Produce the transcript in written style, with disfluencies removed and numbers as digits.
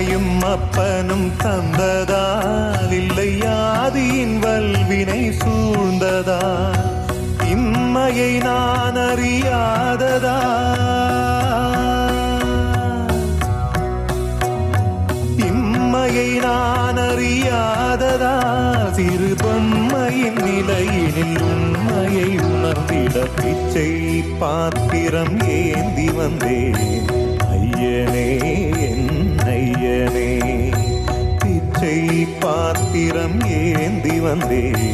அம்மையும் அப்பனும் தந்ததால் இல்லை ஆதியின் வல்வினை சூழ்ந்ததா இம்மையை நான் அறியாததா இம்மையை நான் அறியாததா சிறு பொம்மையின் நிலையினில் உண்மையை உணர்ந்திட பிச்சை பாத்திரம் ஏந்தி வந்தேன் ஐயனே என் ஐயனே பிச்சை பாத்திரம் ஏந்தி வந்தேன்